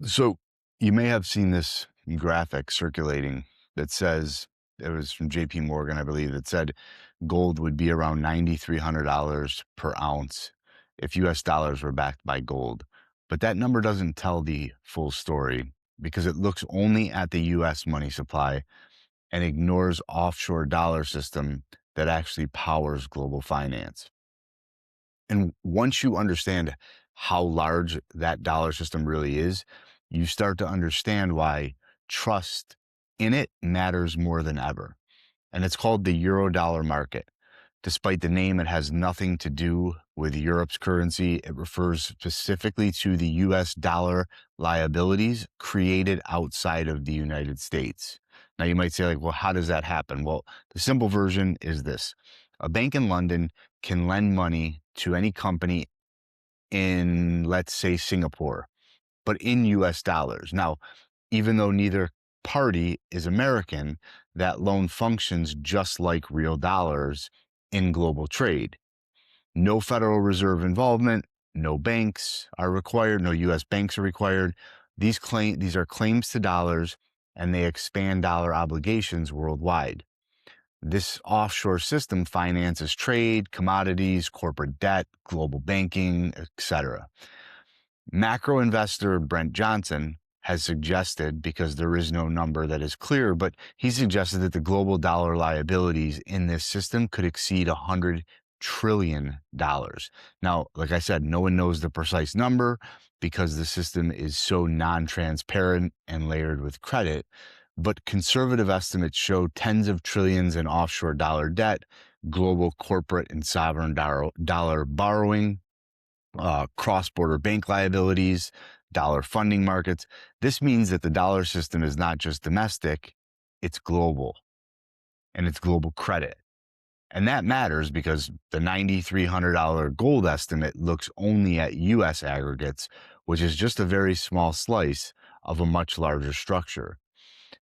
So you may have seen this graphic circulating that says, it was from JPMorgan, I believe, that said gold would be around $9,300 per ounce if US dollars were backed by gold. But that number doesn't tell the full story because it looks only at the US money supply and ignores offshore dollar system that actually powers global finance. And once you understand how large that dollar system really is, you start to understand why trust in it matters more than ever. And it's called the euro dollar market. Despite the name, it has nothing to do with Europe's currency. It refers specifically to the US dollar liabilities created outside of the United States. Now, you might say, like, well, how does that happen? Well, the simple version is this: a bank in London can lend money to any company in, let's say, Singapore, but in US dollars. Now, even though neither party is American, that loan functions just like real dollars in global trade. No Federal Reserve involvement, no banks are required, no US banks are required. These are claims to dollars, and they expand dollar obligations worldwide. This offshore system finances trade, commodities, corporate debt, global banking, etc. Macro investor Brent Johnson has suggested, because there is no number that is clear, but he suggested that the global dollar liabilities in this system could exceed $100 trillion. Now, like I said, no one knows the precise number because the system is so non-transparent and layered with credit, but conservative estimates show tens of trillions in offshore dollar debt, global corporate and sovereign dollar borrowing, cross-border bank liabilities, dollar funding markets. This means that the dollar system is not just domestic, it's global, and it's global credit. And that matters because the $9,300 gold estimate looks only at US aggregates, which is just a very small slice of a much larger structure.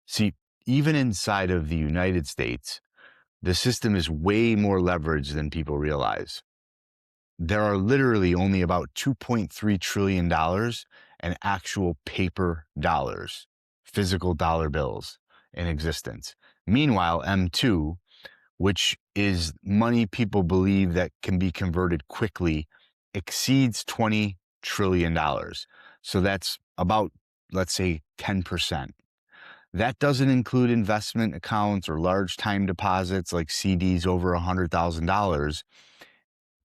See, even inside of the United States, the system is way more leveraged than people realize. There are literally only about $2.3 trillion in actual paper dollars, physical dollar bills in existence. Meanwhile, M2, which is money people believe that can be converted quickly, exceeds $20 trillion. So that's about, let's say, 10%. That doesn't include investment accounts or large time deposits like CDs over $100,000.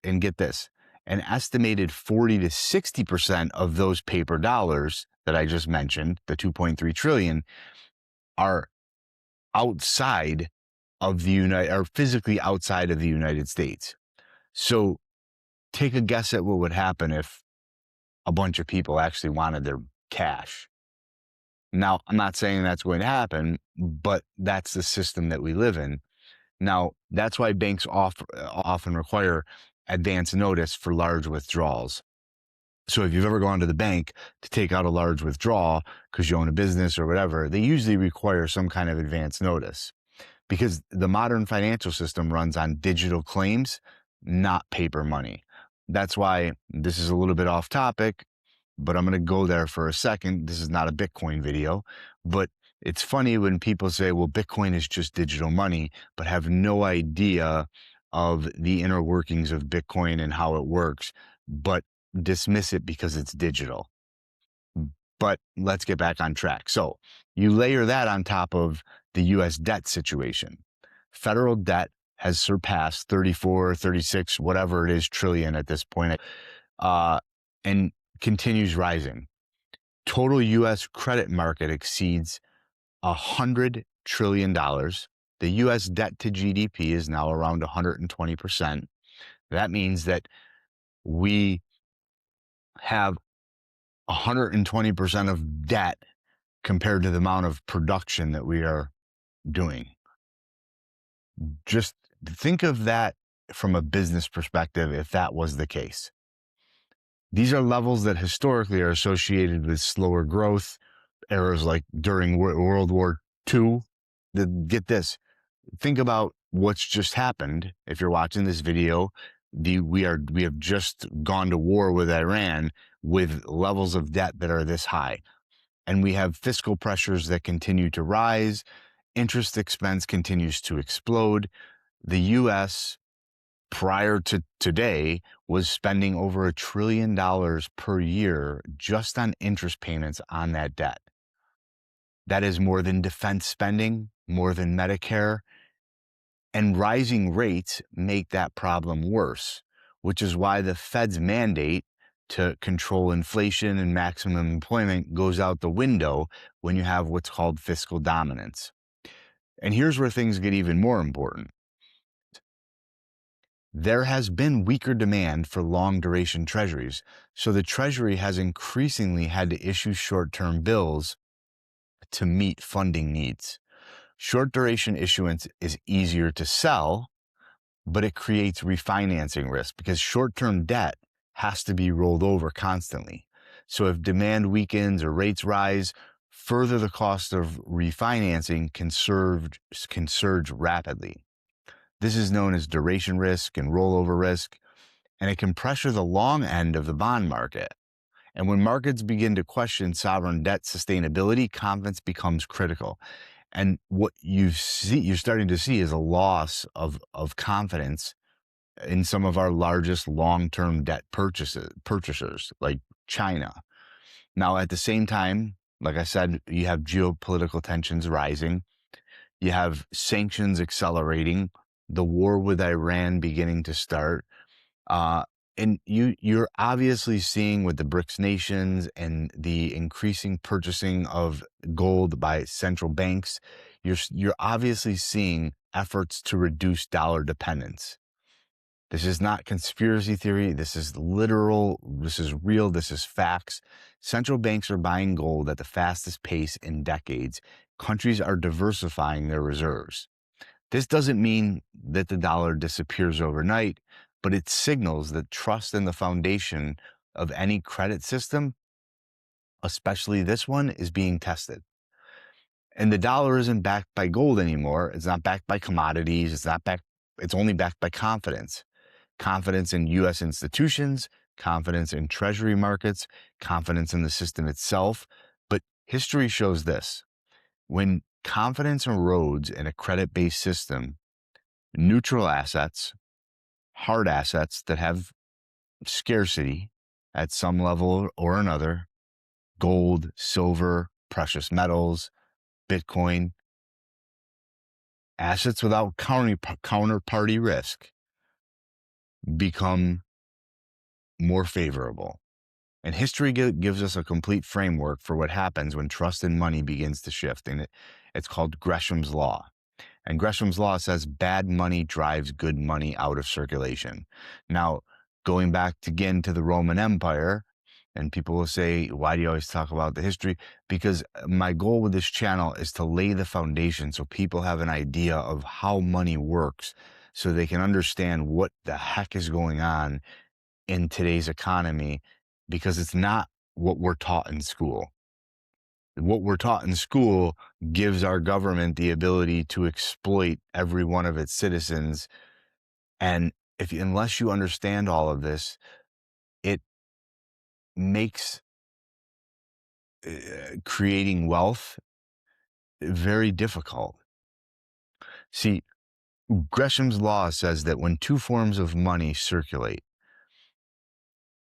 And get this, an estimated 40 to 60% of those paper dollars that I just mentioned, the 2.3 trillion, are outside of the are physically outside of the United States. So take a guess at what would happen if a bunch of people actually wanted their cash. Now, I'm not saying that's going to happen, but that's the system that we live in. Now, that's why banks often require advance notice for large withdrawals. So if you've ever gone to the bank to take out a large withdrawal because you own a business or whatever, they usually require some kind of advance notice because the modern financial system runs on digital claims, not paper money. That's why this is a little bit off topic, but I'm going to go there for a second. This is not a Bitcoin video, but it's funny when people say, well, Bitcoin is just digital money, but have no idea of the inner workings of Bitcoin and how it works, but dismiss it because it's digital. But let's get back on track. So you layer that on top of the US debt situation. Federal debt has surpassed 34, 36, whatever it is, trillion at this point, and continues rising. Total US credit market exceeds $100 trillion. The US debt to GDP is now around 120%. That means that we have 120% of debt compared to the amount of production that we are doing. Just think of that from a business perspective if that was the case. These are levels that historically are associated with slower growth, eras like during World War II. Get this, think about what's just happened. If you're watching this video, we have just gone to war with Iran with levels of debt that are this high. and we have fiscal pressures that continue to rise. Interest expense continues to explode. The U.S., prior to today, was spending over $1 trillion per year just on interest payments on that debt. That is more than defense spending, more than Medicare, and rising rates make that problem worse, which is why the Fed's mandate to control inflation and maximum employment goes out the window when you have what's called fiscal dominance. And here's where things get even more important. There has been weaker demand for long duration treasuries, so the Treasury has increasingly had to issue short-term bills to meet funding needs. Short duration issuance is easier to sell, but it creates refinancing risk because short-term debt has to be rolled over constantly. So if demand weakens or rates rise, further the cost of refinancing can surge rapidly. This is known as duration risk and rollover risk, and it can pressure the long end of the bond market. And when markets begin to question sovereign debt sustainability, confidence becomes critical. And what you're starting to see is a loss of confidence in some of our largest long-term debt purchasers, like China. Now, at the same time, like I said, you have geopolitical tensions rising. You have sanctions accelerating, the war with Iran beginning to start. And you're obviously seeing with the BRICS nations and the increasing purchasing of gold by central banks, you're obviously seeing efforts to reduce dollar dependence. This is not conspiracy theory. This is literal. This is real. This is facts. Central banks are buying gold at the fastest pace in decades. Countries are diversifying their reserves. This doesn't mean that the dollar disappears overnight, but it signals that trust in the foundation of any credit system, especially this one, is being tested. And the dollar isn't backed by gold anymore. It's not backed by commodities. It's only backed by confidence. Confidence in U.S. institutions, confidence in treasury markets, confidence in the system itself. But history shows this. When confidence erodes in a credit-based system, neutral assets, hard assets that have scarcity at some level or another, gold, silver, precious metals, Bitcoin, assets without counterparty risk become more favorable. And history gives us a complete framework for what happens when trust in money begins to shift. And it's called Gresham's Law. And Gresham's Law says bad money drives good money out of circulation. Now, going back again to the Roman Empire, and people will say, why do you always talk about the history? Because my goal with this channel is to lay the foundation so people have an idea of how money works, so they can understand what the heck is going on in today's economy, because it's not what we're taught in school. What we're taught in school gives our government the ability to exploit every one of its citizens. And unless you understand all of this, it makes creating wealth very difficult. See, Gresham's Law says that when two forms of money circulate,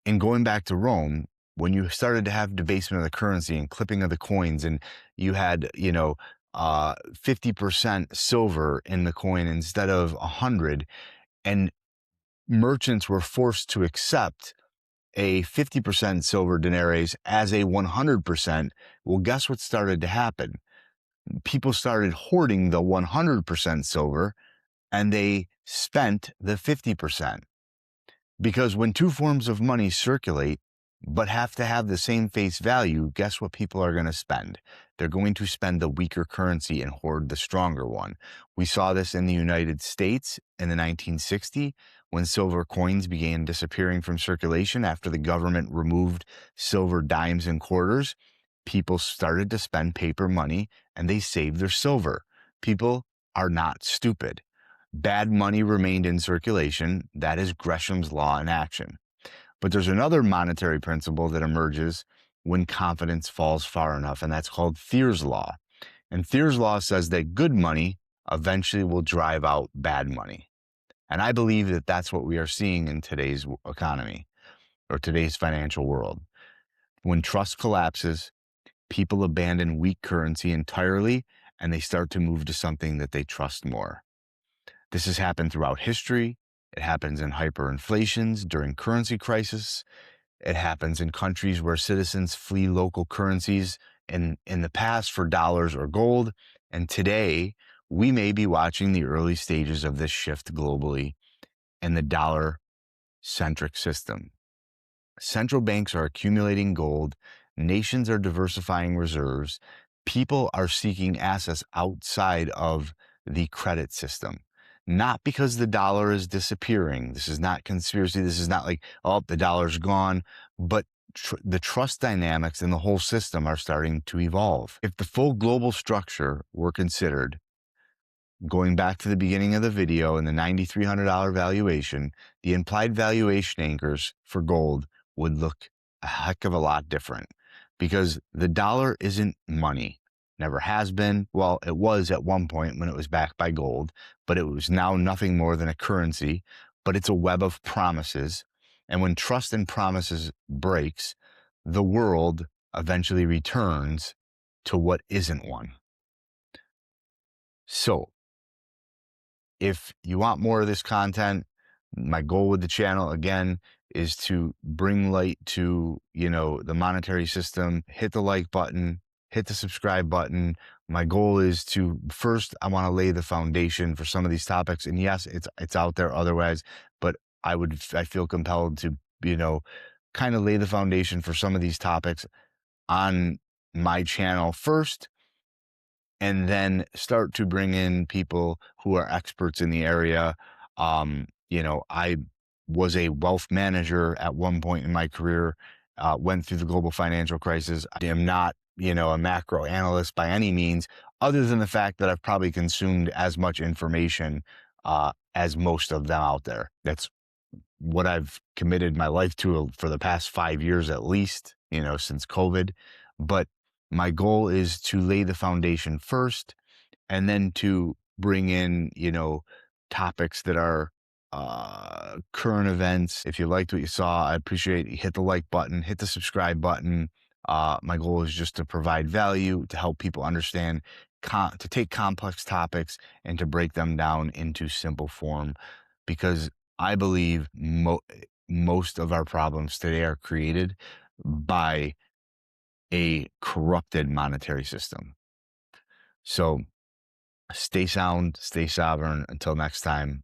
and going back to Rome, when you started to have debasement of the currency and clipping of the coins, and you had, 50% silver in the coin instead of 100, and merchants were forced to accept a 50% silver denaries as a 100%, well, guess what started to happen? People started hoarding the 100% silver, and they spent the 50%. Because when two forms of money circulate, but have to have the same face value, guess what people are going to spend? They're going to spend the weaker currency and hoard the stronger one. We saw this in the United States in the 1960s when silver coins began disappearing from circulation after the government removed silver dimes and quarters. People started to spend paper money and they saved their silver. People are not stupid. Bad money remained in circulation. That is Gresham's Law in action. But there's another monetary principle that emerges when confidence falls far enough, and that's called Theor's law. And Theor's law says that good money eventually will drive out bad money. And I believe that that's what we are seeing in today's economy or today's financial world. When trust collapses, people abandon weak currency entirely and they start to move to something that they trust more. This has happened throughout history. It happens in hyperinflations during currency crisis. It happens in countries where citizens flee local currencies in the past for dollars or gold. And today, we may be watching the early stages of this shift globally in the dollar-centric system. Central banks are accumulating gold, nations are diversifying reserves, people are seeking assets outside of the credit system. Not because the dollar is disappearing. This is not conspiracy. This is not like, oh, the dollar's gone, but the trust dynamics in the whole system are starting to evolve. If the full global structure were considered, going back to the beginning of the video and the $9,300 valuation, the implied valuation anchors for gold would look a heck of a lot different because the dollar isn't money. Never has been. Well, it was at one point when it was backed by gold, but it was now nothing more than a currency, but it's a web of promises. And when trust and promises breaks, the world eventually returns to what isn't one. So, if you want more of this content, my goal with the channel, again, is to bring light to, the monetary system. Hit the like button, hit the subscribe button. My goal is to, first, I want to lay the foundation for some of these topics. And yes, it's out there otherwise, but I feel compelled to, kind of lay the foundation for some of these topics on my channel first, and then start to bring in people who are experts in the area. I was a wealth manager at one point in my career, went through the global financial crisis. I am not, a macro analyst by any means, other than the fact that I've probably consumed as much information as most of them out there. That's what I've committed my life to for the past 5 years at least, since COVID. But my goal is to lay the foundation first and then to bring in, topics that are current events. If you liked what you saw, I appreciate it. Hit the like button, hit the subscribe button. My goal is just to provide value, to help people understand, to take complex topics and to break them down into simple form, because I believe most of our problems today are created by a corrupted monetary system. So stay sound, stay sovereign. Until next time.